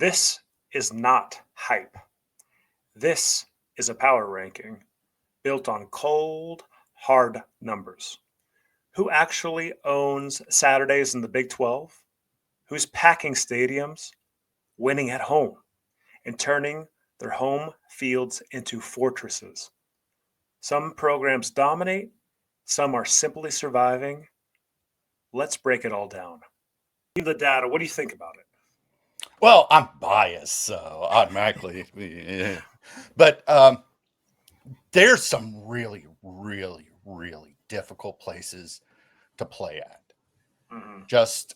This is not hype. This is a power ranking built on cold, hard numbers. Who actually owns Saturdays in the Big 12? Who's packing stadiums, winning at home, and turning their home fields into fortresses? Some programs dominate, some are simply surviving. Let's break it all down. The data, what do you think about it? Well, I'm biased, so automatically. Yeah. But there's some really, really, really difficult places to play at. Mhm.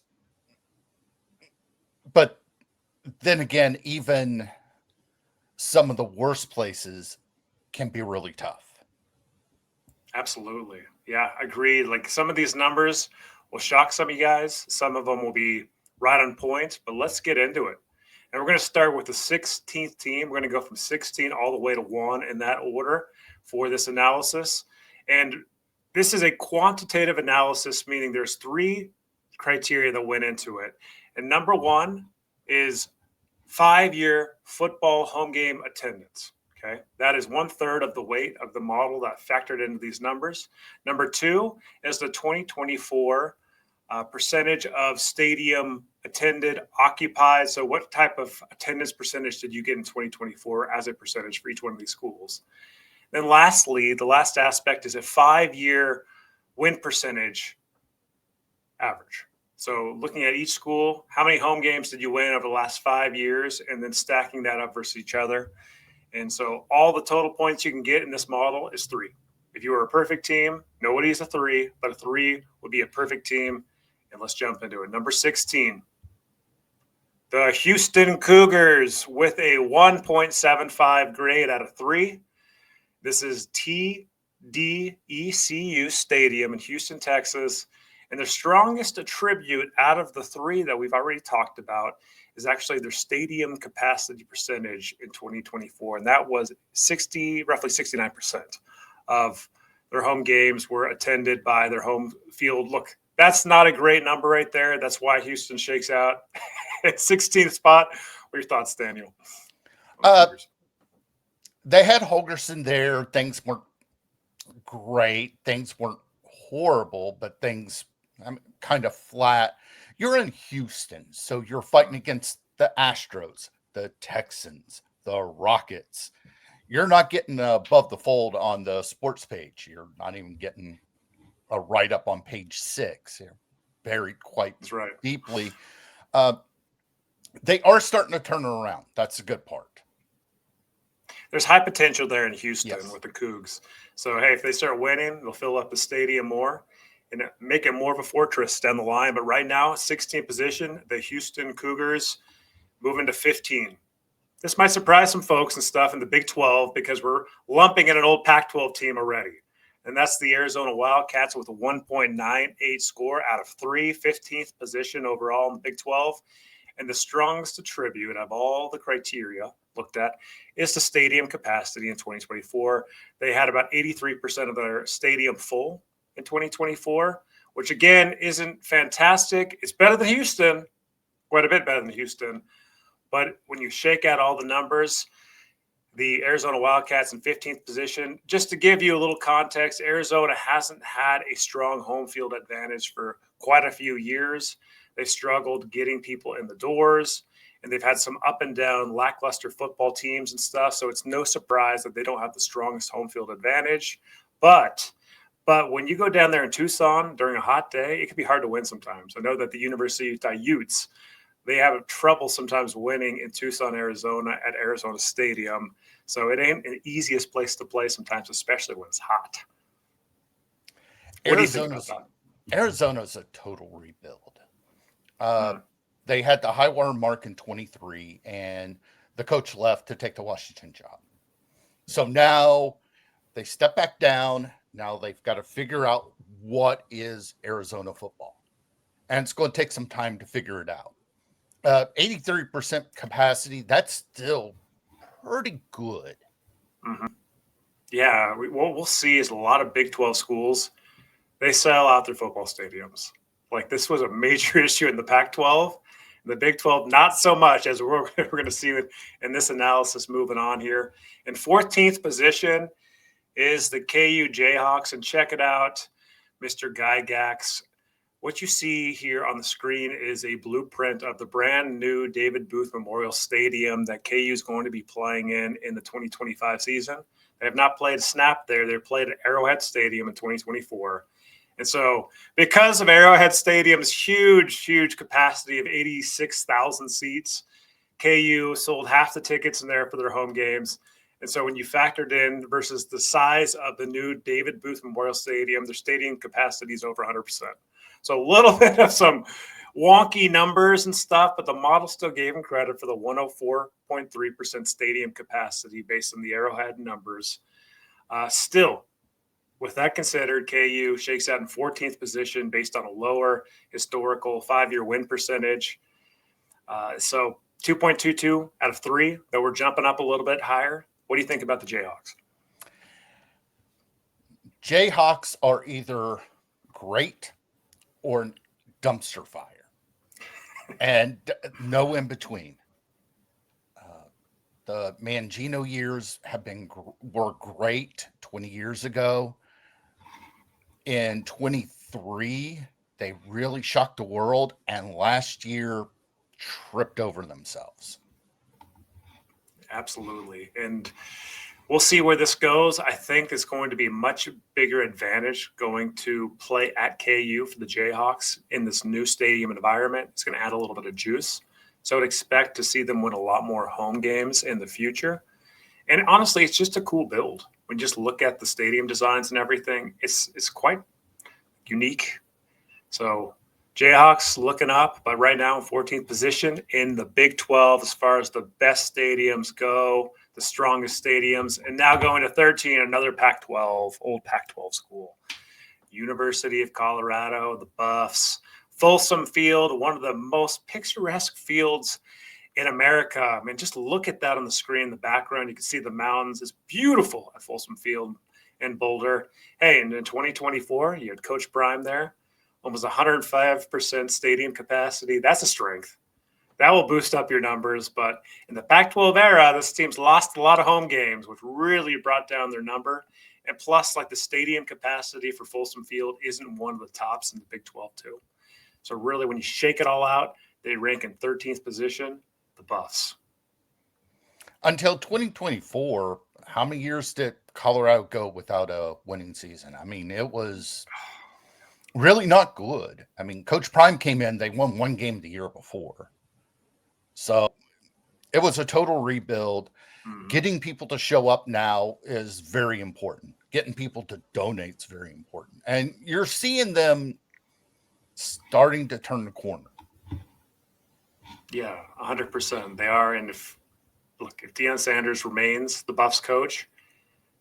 But then again, even some of the worst places can be really tough. Absolutely. Yeah, agreed. Like some of these numbers will shock some of you guys. Some of them will be right on point, but let's get into it. And we're going to start with the 16th team. We're going to go from 16 all the way to 1 in that order for this analysis. And this is a quantitative analysis, meaning there's 3 criteria that went into it. And number 1 is 5-year football home game attendance. Okay, that is 1/3 of the weight of the model that factored into these numbers. Number 2 is the 2024 percentage of stadium attended, occupied. So, what type of attendance percentage did you get in 2024 as a percentage for each one of these schools? Then, lastly, the last aspect is a 5-year win percentage average. So, looking at each school, how many home games did you win over the last 5 years, and then stacking that up versus each other. And so all the total points you can get in this model is 3. If you were a perfect team, nobody's a 3, but a 3 would be a perfect team. And let's jump into it. Number 16, the Houston Cougars with a 1.75 grade out of 3. This is TDECU Stadium in Houston, Texas. And the strongest attribute out of the 3 that we've already talked about is actually their stadium capacity percentage in 2024. And that was roughly 69% of their home games were attended by their home field. Look, that's not a great number right there. That's why Houston shakes out at 16th spot. What are your thoughts, Daniel? They had Holgerson there. Things weren't great. Things weren't horrible, but things kind of flat. You're in Houston, so you're fighting against the Astros, the Texans, the Rockets. You're not getting above the fold on the sports page. You're not even getting a write-up on page 6. You're buried quite deeply. They are starting to turn around. That's a good part. There's high potential there in Houston with the Cougs. So, hey, if they start winning, they'll fill up the stadium more and make it more of a fortress down the line. But right now, 16th position, the Houston Cougars moving to 15. This might surprise some folks and stuff in the Big 12 because we're lumping in an old Pac-12 team already. And that's the Arizona Wildcats with a 1.98 score out of 3, 15th position overall in the Big 12. And the strongest attribute of all the criteria looked at is the stadium capacity in 2024. They had about 83% of their stadium full in 2024, which again isn't fantastic. It's better than Houston, quite a bit better than Houston. But when you shake out all the numbers, the Arizona Wildcats in 15th position, just to give you a little context, Arizona hasn't had a strong home field advantage for quite a few years. They've struggled getting people in the doors, and they've had some up and down lackluster football teams and stuff. So it's no surprise that they don't have the strongest home field advantage. But when you go down there in Tucson during a hot day, it can be hard to win sometimes. I know that the University of Utah Utes, they have trouble sometimes winning in Tucson, Arizona at Arizona Stadium. So it ain't the easiest place to play sometimes, especially when it's hot. What do you think about that? Arizona's a total rebuild. They had the high water mark in 23, and the coach left to take the Washington job. So now they step back down. Now they've got to figure out what is Arizona football. And it's going to take some time to figure it out. 83% capacity, that's still pretty good. Mm-hmm. Yeah, what we'll see is a lot of Big 12 schools, they sell out their football stadiums. Like this was a major issue in the Pac-12. In the Big 12, not so much, as we're going to see in this analysis moving on here. In 14th position is the KU Jayhawks. And check it out, Mr. Gygax. What you see here on the screen is a blueprint of the brand new David Booth Memorial Stadium that KU is going to be playing in the 2025 season. They have not played a snap there. They played at Arrowhead Stadium in 2024. And so because of Arrowhead Stadium's huge capacity of 86,000 seats, KU sold half the tickets in there for their home games. And so when you factored in versus the size of the new David Booth Memorial Stadium, their stadium capacity is over 100%. So a little bit of some wonky numbers and stuff, but the model still gave them credit for the 104.3% stadium capacity based on the Arrowhead numbers. Still, with that considered, KU shakes out in 14th position based on a lower historical 5-year win percentage. So 2.22 out of 3, though we're jumping up a little bit higher. What do you think about the Jayhawks? Jayhawks are either great or dumpster fire, and no in between. The Mangino years were great 20 years ago. In 23, they really shocked the world, and last year tripped over themselves. Absolutely. And we'll see where this goes. I think it's going to be a much bigger advantage going to play at KU for the Jayhawks in this new stadium environment. It's going to add a little bit of juice. So I'd expect to see them win a lot more home games in the future. And honestly, it's just a cool build. When you just look at the stadium designs and everything, it's quite unique. So Jayhawks looking up, but right now in 14th position in the Big 12 as far as the best stadiums go, the strongest stadiums, and now going to 13, another Pac-12, old Pac-12 school. University of Colorado, the Buffs, Folsom Field, one of the most picturesque fields in America. I mean, just look at that on the screen in the background. You can see the mountains. It's beautiful at Folsom Field in Boulder. Hey, and in 2024, you had Coach Prime there. Almost 105% stadium capacity. That's a strength. That will boost up your numbers. But in the Pac-12 era, this team's lost a lot of home games, which really brought down their number. And plus, like the stadium capacity for Folsom Field isn't one of the tops in the Big 12 too. So really, when you shake it all out, they rank in 13th position, the Buffs. Until 2024, how many years did Colorado go without a winning season? I mean, it was really not good. I mean, Coach Prime came in, they won one game the year before. So it was a total rebuild. Mm-hmm. Getting people to show up now is very important. Getting people to donate is very important. And you're seeing them starting to turn the corner. Yeah, 100%. They are. And if Deion Sanders remains the Buffs coach,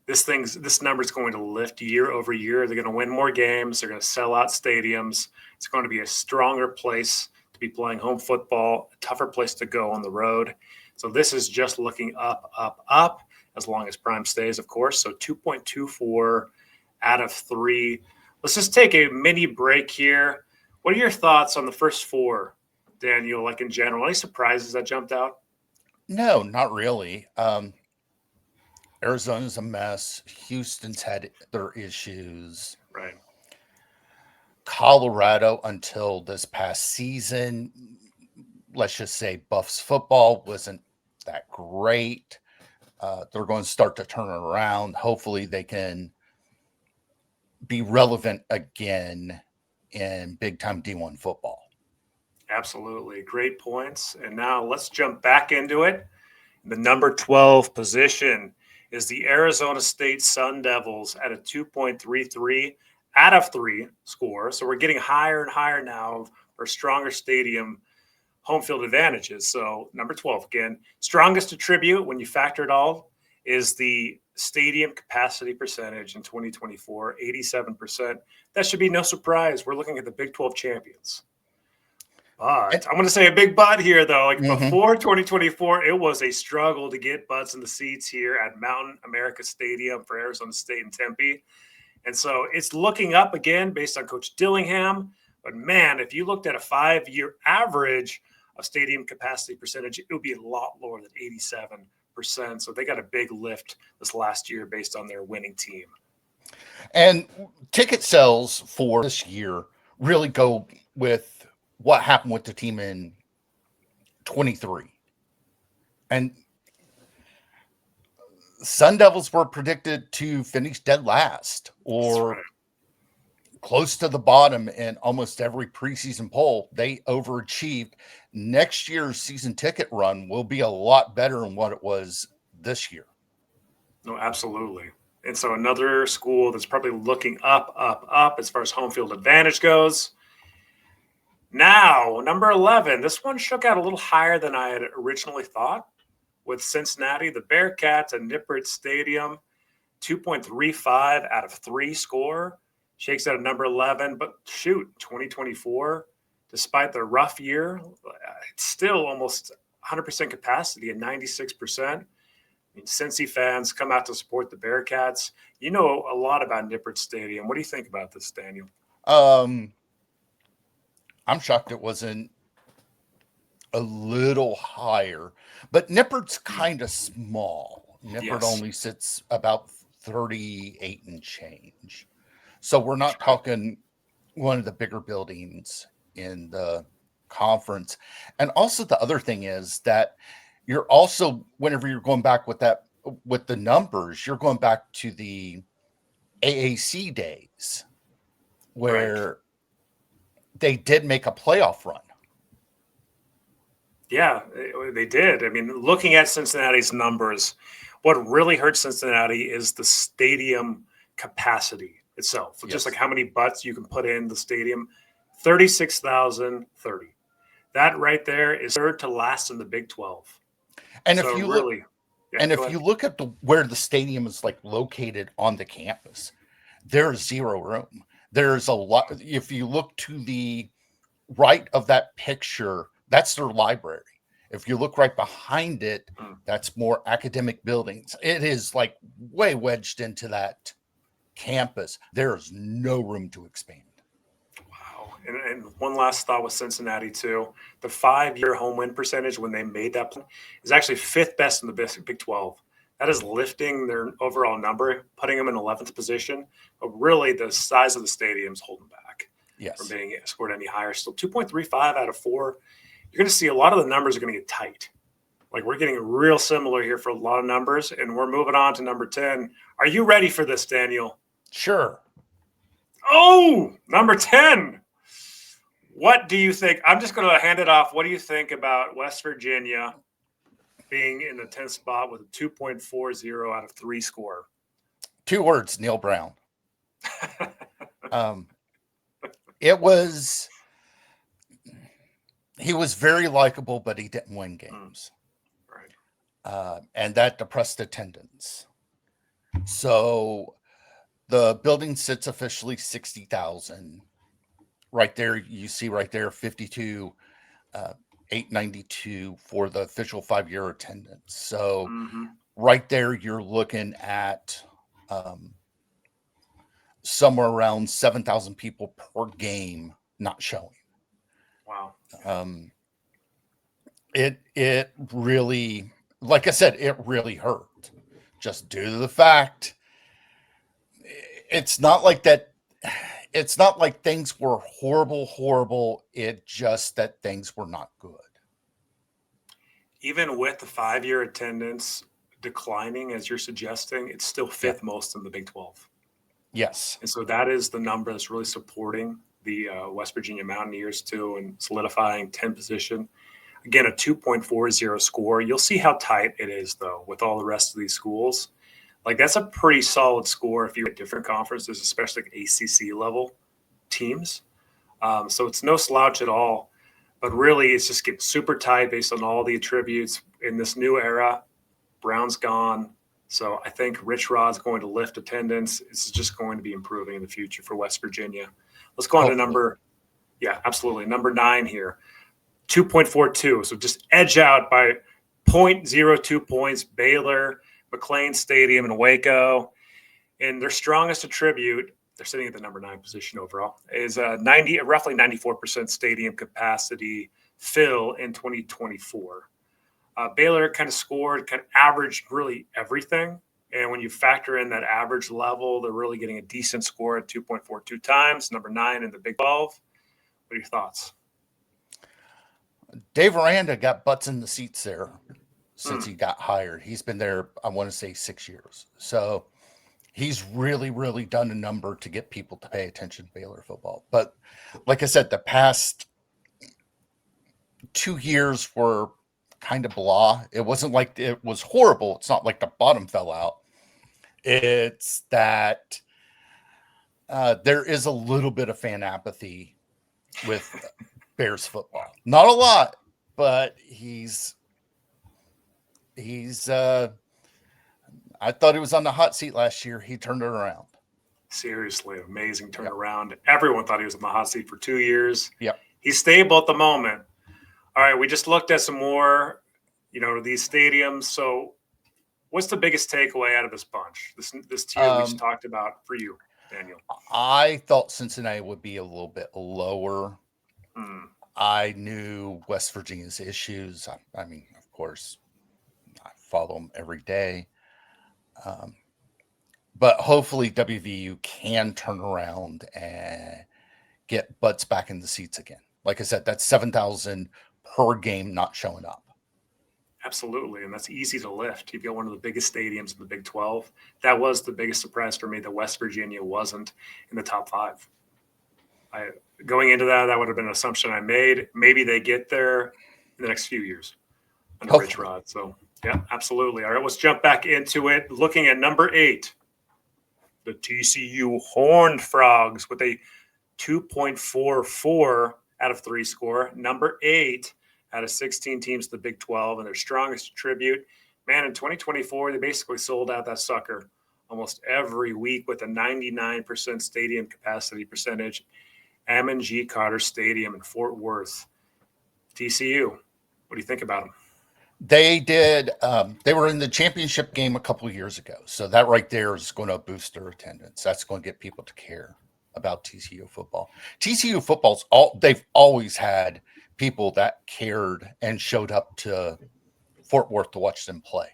this number is going to lift year over year. They're going to win more games. They're going to sell out stadiums. It's going to be a stronger place to be playing home football, a tougher place to go on the road. So this is just looking up, as long as Prime stays, of course. So 2.24 out of 3. Let's just take a mini break here. What are your thoughts on the first 4, Daniel, like in general? Any surprises that jumped out? No, not really. Arizona's a mess. Houston's had their issues. Right. Colorado, until this past season, let's just say Buffs football wasn't that great. They're going to start to turn it around. Hopefully they can be relevant again in big-time D1 football. Absolutely. Great points. And now let's jump back into it. The number 12 position is the Arizona State Sundevils at a 2.33 out of 3 score. So we're getting higher and higher now for stronger stadium home field advantages. So number 12, again, strongest attribute when you factor it all is the stadium capacity percentage in 2024, 87%. That should be no surprise. We're looking at the Big 12 champions. But I'm going to say a big but here, though. Before 2024, it was a struggle to get butts in the seats here at Mountain America Stadium for Arizona State and Tempe. And so it's looking up again based on Coach Dillingham. But, man, if you looked at a 5-year average of stadium capacity percentage, it would be a lot lower than 87%. So they got a big lift this last year based on their winning team. And ticket sales for this year really go with what happened with the team in 23. And Sundevils were predicted to finish dead last or close to the bottom in almost every preseason poll. They overachieved. Next year's season ticket run will be a lot better than what it was this year. No, absolutely. And so another school that's probably looking up as far as home field advantage goes. Now, number 11, this one shook out a little higher than I had originally thought, with Cincinnati, the Bearcats at Nippert Stadium, 2.35 out of 3 score. Shakes out at number 11, but shoot, 2024, despite the rough year, it's still almost 100% capacity at 96%. I mean, Cincy fans come out to support the Bearcats. You know a lot about Nippert Stadium. What do you think about this, Daniel? I'm shocked it wasn't a little higher, but Nippert's kind of small. Nippert only sits about 38 and change. So we're not talking one of the bigger buildings in the conference. And also the other thing is that you're also, whenever you're going back with that, with the numbers, you're going back to the AAC days where they did make a playoff run. Yeah, they did. I mean, looking at Cincinnati's numbers, what really hurts Cincinnati is the stadium capacity itself. So just like how many butts you can put in the stadium, 36,030. That right there is third to last in the Big 12. And so if you really, look, you look at where the stadium is like located on the campus, there's zero room. There's a lot. If you look to the right of that picture, that's their library. If you look right behind it, that's more academic buildings. It is like way wedged into that campus. There's no room to expand. Wow. And one last thought with Cincinnati too. The 5-year home win percentage when they made that plan is actually 5th best in the Big 12. That is lifting their overall number, putting them in 11th position. But really, the size of the stadium is holding back from being scored any higher. Still 2.35 out of 4. You're going to see a lot of the numbers are going to get tight. Like we're getting real similar here for a lot of numbers, and we're moving on to number 10. Are you ready for this, Daniel? Sure. Oh, number 10. What do you think? I'm just going to hand it off. What do you think about West Virginia being in the 10th spot with a 2.40 out of 3 score? 2 words, Neil Brown. He was very likable, but he didn't win games. Right. And that depressed attendance. So the building sits officially 60,000. Right there, you see right there, 52, 892 for the official 5-year attendance. So right there, you're looking at somewhere around 7,000 people per game not showing. Wow. It really, like I said, it really hurt just due to the fact it's not like that. It's not like things were horrible. It just that things were not good. Even with the 5-year attendance declining, as you're suggesting, it's still 5th most in the Big 12. Yes. And so that is the number that's really supporting the West Virginia Mountaineers too and solidifying 10th position. Again, a 2.40 score. You'll see how tight it is, though, with all the rest of these schools. Like, that's a pretty solid score if you're at different conferences, especially like ACC level teams. So it's no slouch at all. But really, it's just getting super tight based on all the attributes in this new era. Brown's gone. So I think Rich Rod's going to lift attendance. It's just going to be improving in the future for West Virginia. Let's go on to number 9 here. 2.42. So just edge out by 0.02 points, Baylor, McLean Stadium in Waco. And their strongest attribute, they're sitting at the number 9 position overall, is roughly 94% stadium capacity fill in 2024. Baylor kind of scored, kind of averaged really everything. And when you factor in that average level, they're really getting a decent score at 2.42 times, number 9 in the Big 12. What are your thoughts? Dave Aranda got butts in the seats there since he got hired. He's been there, I want to say, 6 years. So he's really, really done a number to get people to pay attention to Baylor football. But like I said, the past 2 years were kind of blah. It wasn't like it was horrible. It's not like the bottom fell out. It's that there is a little bit of fan apathy with Bears football. Not a lot, but he's I thought he was on the hot seat last year. He turned it around. Seriously, amazing turnaround. Yep. Everyone thought he was on the hot seat for 2 years. Yep. He's stable at the moment. All right, we just looked at some more, these stadiums. So what's the biggest takeaway out of this bunch, this tier we just talked about for you, Daniel? I thought Cincinnati would be a little bit lower. I knew West Virginia's issues. I mean, of course, I follow them every day. But hopefully WVU can turn around and get butts back in the seats again. Like I said, that's 7,000 per game not showing up. Absolutely, and that's easy to lift. You've got one of the biggest stadiums in the Big 12. That was the biggest surprise for me that West Virginia wasn't in the top 5. Going into that would have been an assumption I made. Maybe they get there in the next few years under Rich Rod. So, yeah, absolutely. All right, let's jump back into it. Looking at number 8, the TCU Horned Frogs with a 2.44 out of 3 score. Number 8 out of 16 teams, the Big 12, and their strongest attribute. Man, in 2024, they basically sold out that sucker almost every week with a 99% stadium capacity percentage. M&G Carter Stadium in Fort Worth. TCU, what do you think about them? They did. They were in the championship game a couple of years ago. So that right there is going to boost their attendance. That's going to get people to care about TCU football. TCU football's they've always had people that cared and showed up to Fort Worth to watch them play.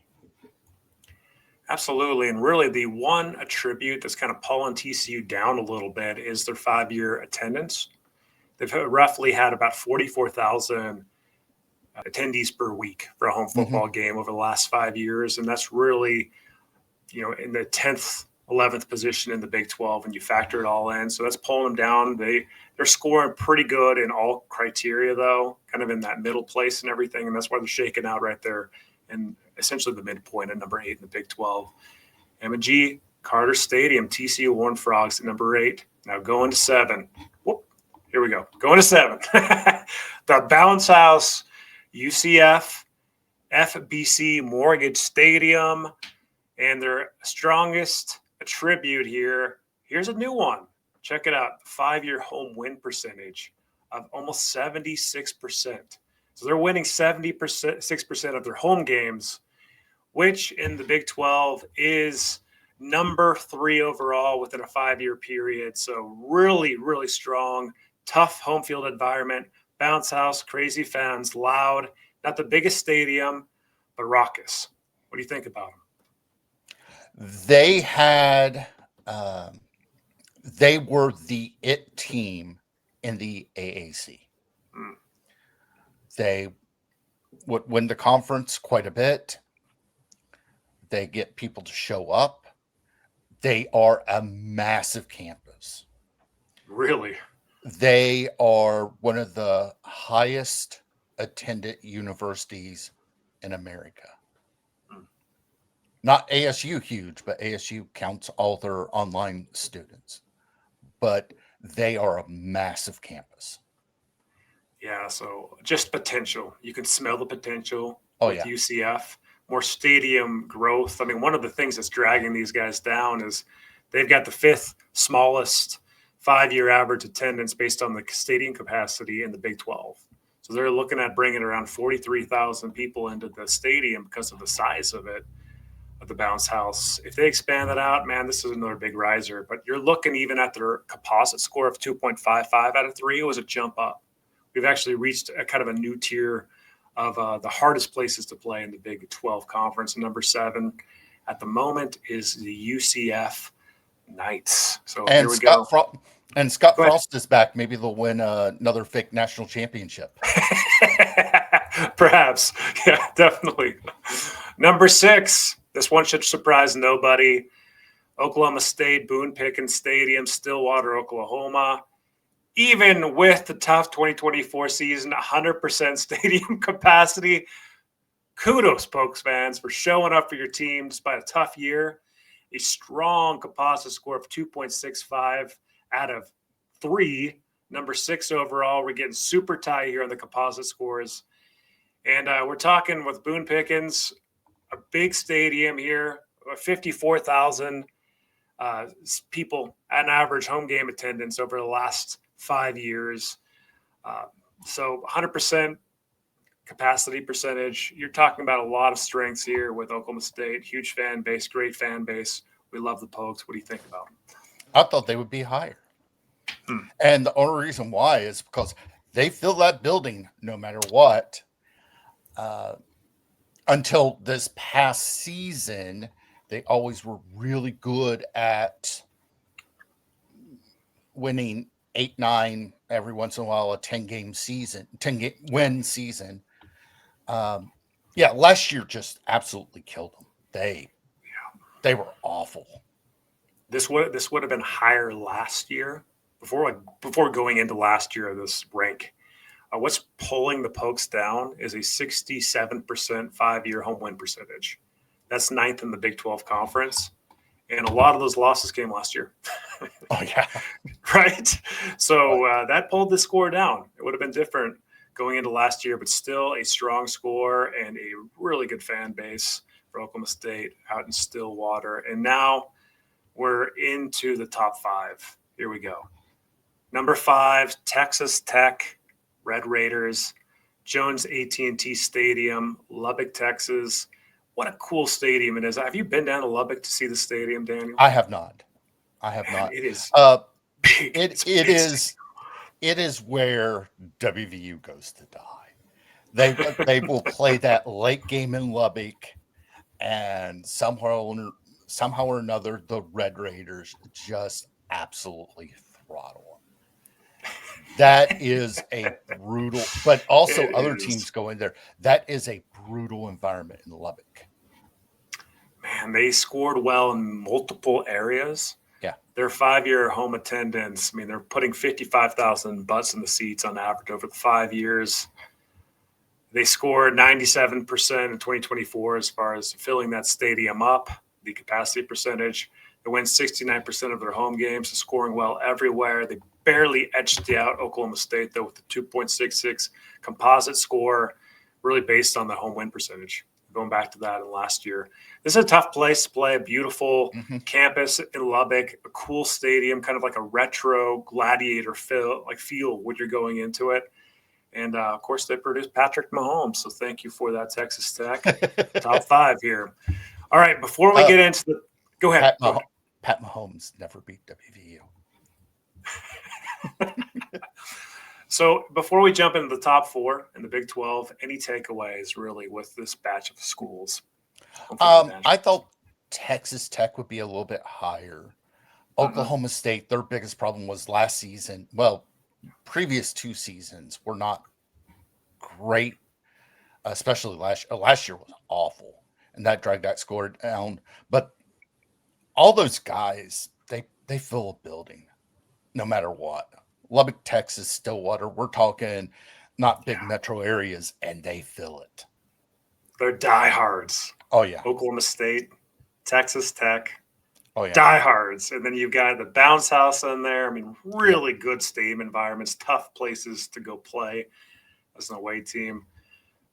Absolutely. And really the one attribute that's kind of pulling TCU down a little bit is their 5-year attendance. They've roughly had about 44,000 attendees per week for a home football game over the last 5 years. And that's really, in the 10th, 11th position in the Big 12 when you factor it all in. So that's pulling them down. They're scoring pretty good in all criteria, though, kind of in that middle place and everything. And that's why they're shaking out right there and essentially the midpoint at number 8 in the Big 12. M&G Carter Stadium, TCU Horned Frogs at number 8. Now going to 7. Whoop, here we go. Going to 7. The Bounce House, UCF, FBC Mortgage Stadium, and their strongest attribute here. Here's a new one. Check it out. 5-year home win percentage of almost 76%. So they're winning 6% of their home games, which in the Big 12 is number 3 overall within a 5-year period. So really, really strong, tough home field environment. Bounce house, crazy fans, loud. Not the biggest stadium, but raucous. What do you think about them? They had, they were the it team in the AAC. They would win the conference quite a bit. They get people to show up. They are a massive campus. Really? They are one of the highest attended universities in America. Not ASU huge, but ASU counts all their online students. But they are a massive campus. Yeah, so just potential. You can smell the potential with yeah. UCF. More stadium growth. I mean, one of the things that's dragging these guys down is they've got the 5th smallest 5-year average attendance based on the stadium capacity in the Big 12. So they're looking at bringing around 43,000 people into the stadium because of the size of it, of the Bounce House. If they expand that out, man, this is another big riser. But you're looking even at their composite score of 2.55 out of 3. It was a jump up. we've actually reached a kind of a new tier of the hardest places to play in the Big 12 Conference. Number 7 at the moment is the UCF Knights. So And here we go. Scott Frost is back. Maybe they'll win another fake national championship. Perhaps. Yeah, definitely. Number 6. This one should surprise nobody. Oklahoma State, Boone Pickens Stadium, Stillwater, Oklahoma. Even with the tough 2024 season, 100% stadium capacity, kudos, Pokes fans, for showing up for your team despite a tough year. A strong composite score of 2.65 out of 3. Number 6 overall. We're getting super tight here on the composite scores. And we're talking with Boone Pickens, a big stadium here, 54,000 people at an average home game attendance over the last 5 years. So 100% capacity percentage. You're talking about a lot of strengths here with Oklahoma State. Huge fan base, great fan base. We love the Pokes. What do you think about them? I thought they would be higher. And the only reason why is because they fill that building no matter what. Until this past season, they always were really good at winning 8-9, every once in a while, a 10-game season, 10-win season. Last year just absolutely killed them. They were awful. This would have been higher last year before going into last year of this rank. What's pulling the Pokes down is a 67% 5-year home win percentage. That's 9th in the Big 12 Conference. And a lot of those losses came last year. Oh, yeah. Right? So that pulled the score down. It would have been different going into last year, but still a strong score and a really good fan base for Oklahoma State out in Stillwater. And now we're into the top 5. Here we go. Number 5, Texas Tech, Red Raiders, Jones AT&T Stadium, Lubbock, Texas. What a cool stadium it is. Have you been down to Lubbock to see the stadium, Daniel? I have not. It is big. It is where WVU goes to die. They will play that late game in Lubbock, and somehow or another, the Red Raiders just absolutely throttle them. That is a brutal, but also other teams go in there. That is a brutal environment in Lubbock. Man, they scored well in multiple areas. Yeah. Their 5-year home attendance, I mean, they're putting 55,000 butts in the seats on average over the 5 years. They scored 97% in 2024 as far as filling that stadium up, the capacity percentage. They win 69% of their home games, scoring well everywhere. They barely edged out Oklahoma State, though, with the 2.66 composite score, really based on the home win percentage. Going back to that in last year. This is a tough place to play, a beautiful campus in Lubbock, a cool stadium, kind of like a retro gladiator feel when you're going into it. And, of course, they produced Patrick Mahomes. So thank you for that, Texas Tech. Top 5 here. All right, before we get into the – go ahead. Pat Mahomes never beat WVU. So before we jump into the top 4 in the Big 12, any takeaways really with this batch of schools? I thought Texas Tech would be a little bit higher. Oklahoma State, their biggest problem was last season. Well, previous 2 seasons were not great, especially last year. Last year was awful, and that dragged that score down. But all those guys, they fill a building no matter what. Lubbock, Texas, Stillwater, we're talking not big metro areas, and they fill it. They're diehards. Oh, yeah. Oklahoma State, Texas Tech, diehards. And then you've got the bounce house in there. I mean, really good stadium environments, tough places to go play as an away team.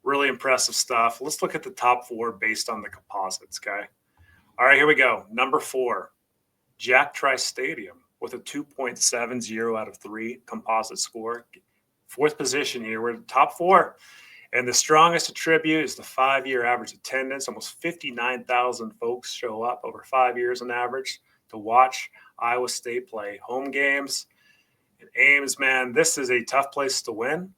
Really impressive stuff. Let's look at the top 4 based on the composites, okay? All right, here we go. Number 4, Jack Trice Stadium with a 2.70 out of 3 composite score. 4th position here. We're in the top 4. And the strongest attribute is the 5-year average attendance. Almost 59,000 folks show up over 5 years on average to watch Iowa State play home games. And Ames, man, this is a tough place to win.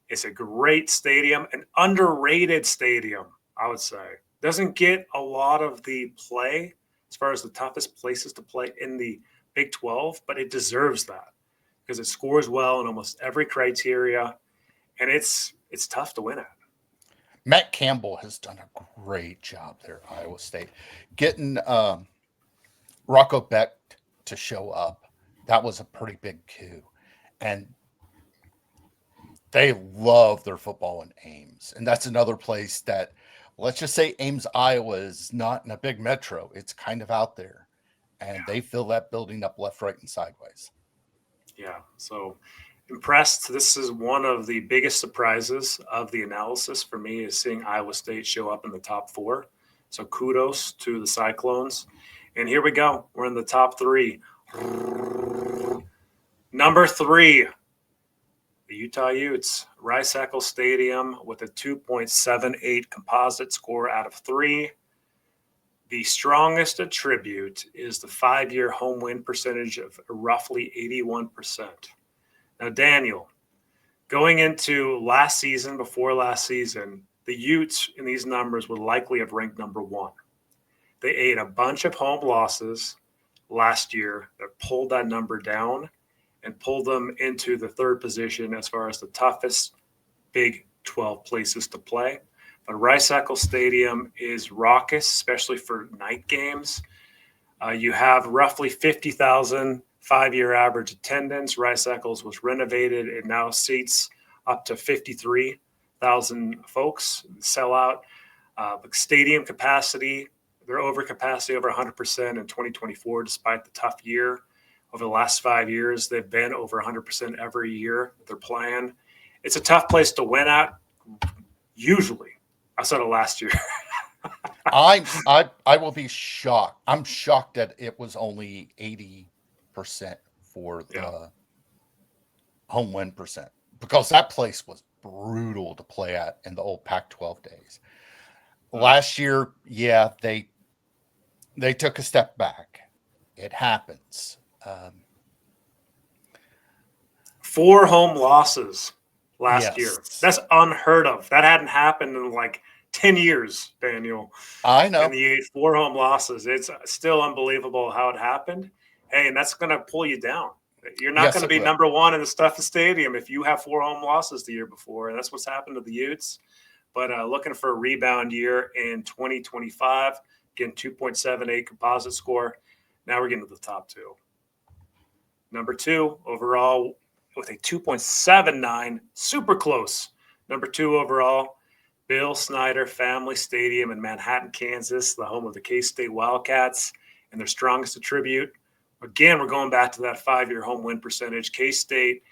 It's a great stadium, an underrated stadium, I would say. Doesn't get a lot of the play as far as the toughest places to play in the Big 12, but it deserves that because it scores well in almost every criteria, and it's tough to win at. Matt Campbell has done a great job there at Iowa State. Getting Rocco Beck to show up, that was a pretty big coup. And they love their football in Ames. And that's another place that, let's just say Ames, Iowa is not in a big metro. It's kind of out there. And they fill that building up left, right, and sideways. Yeah. So impressed. This is one of the biggest surprises of the analysis for me is seeing Iowa State show up in the top 4. So kudos to the Cyclones. And here we go. We're in the top 3. Number 3, the Utah Utes, Rice-Eccles Stadium with a 2.78 composite score out of 3. The strongest attribute is the 5-year home win percentage of roughly 81%. Now, Daniel, going into before last season, the Utes in these numbers would likely have ranked number 1. They ate a bunch of home losses last year that pulled that number down and pulled them into the 3rd position as far as the toughest Big 12 places to play. But Rice-Eccles Stadium is raucous, especially for night games. You have roughly 50,000 5-year average attendance. Rice-Eccles was renovated. It now seats up to 53,000 folks. Sellout. The stadium capacity, they're over capacity, over 100% in 2024, despite the tough year. Over the last 5 years, they've been over 100% every year that they're playing. It's a tough place to win at, usually. I said it last year. I will be shocked. I'm shocked that it was only 80% for the home win percent, because that place was brutal to play at in the old Pac-12 days. Last year, they took a step back. It happens. 4 home losses last year. That's unheard of. That hadn't happened in like 10 years, Daniel. I know. And the 4 home losses. It's still unbelievable how it happened. Hey, and that's going to pull you down. You're not going to be number 1 in the toughest stadium if you have 4 home losses the year before. And that's what's happened to the Utes. But looking for a rebound year in 2025. Again, 2.78 composite score. Now we're getting to the top 2. Number 2 overall with a 2.79, super close. Number 2 overall, Bill Snyder Family Stadium in Manhattan, Kansas, the home of the K-State Wildcats, and their strongest attribute. Again, we're going back to that 5-year home win percentage. K-State,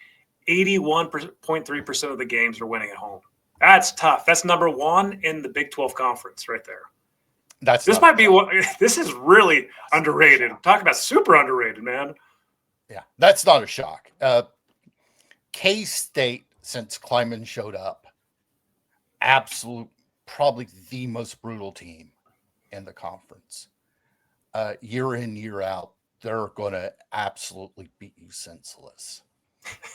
81.3% of the games are winning at home. That's tough. That's number 1 in the Big 12 conference right there. This is really underrated. Talk about super underrated, man. Yeah, that's not a shock. K-State, since Kleiman showed up, probably the most brutal team in the conference. Year in, year out, they're going to absolutely beat you senseless.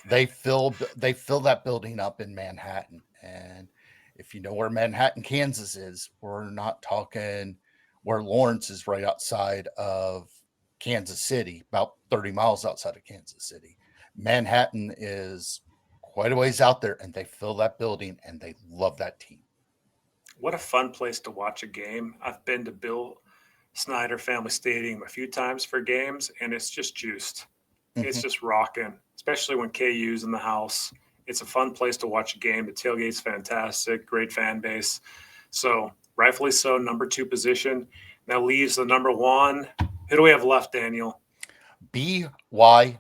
They fill that building up in Manhattan. And if you know where Manhattan, Kansas is, we're not talking where Lawrence is, right outside of Kansas City, about 30 miles outside of Kansas City. Manhattan is quite a ways out there, and they fill that building, and they love that team. What a fun place to watch a game. I've been to Bill Snyder Family Stadium a few times for games, and it's just juiced. Mm-hmm. It's just rocking, especially when KU's in the house. It's a fun place to watch a game. The tailgate's fantastic, great fan base. So rightfully so, number 2 position. Now leaves the number 1. Who do we have left, Daniel? BYU.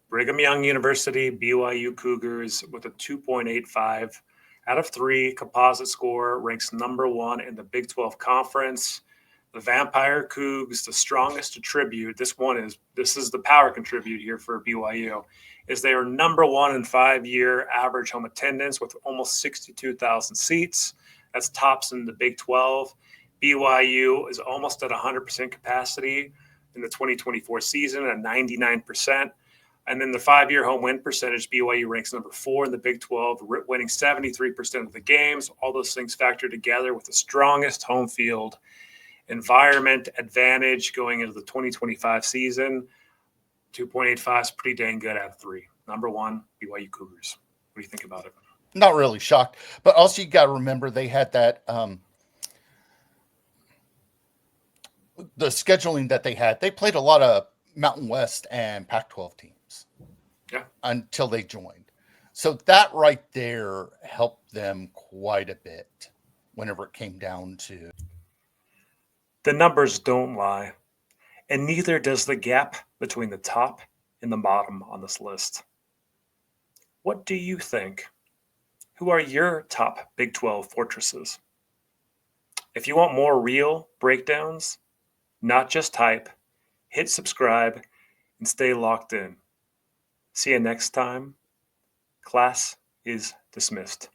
Brigham Young University, BYU Cougars with a 2.85 out of 3 composite score, ranks number 1 in the Big 12 conference. The Vampire Cougs, the strongest attribute, this is the power contribute here for BYU, is they are number 1 in 5-year average home attendance with almost 62,000 seats. That's tops in the Big 12. BYU is almost at 100% capacity in the 2024 season at 99%. And then the 5-year home win percentage, BYU ranks number 4 in the Big 12, winning 73% of the games. All those things factor together with the strongest home field environment advantage going into the 2025 season. 2.85 is pretty dang good out of 3. Number 1, BYU Cougars. What do you think about it? Not really shocked, but also you got to remember they had that the scheduling that they had. They played a lot of Mountain West and Pac-12 teams. Yeah. Until they joined. So that right there helped them quite a bit whenever it came down to. The numbers don't lie, and neither does the gap between the top and the bottom on this list. What do you think? Who are your top Big 12 fortresses? If you want more real breakdowns, not just hype, hit subscribe and stay locked in. See you next time. Class is dismissed.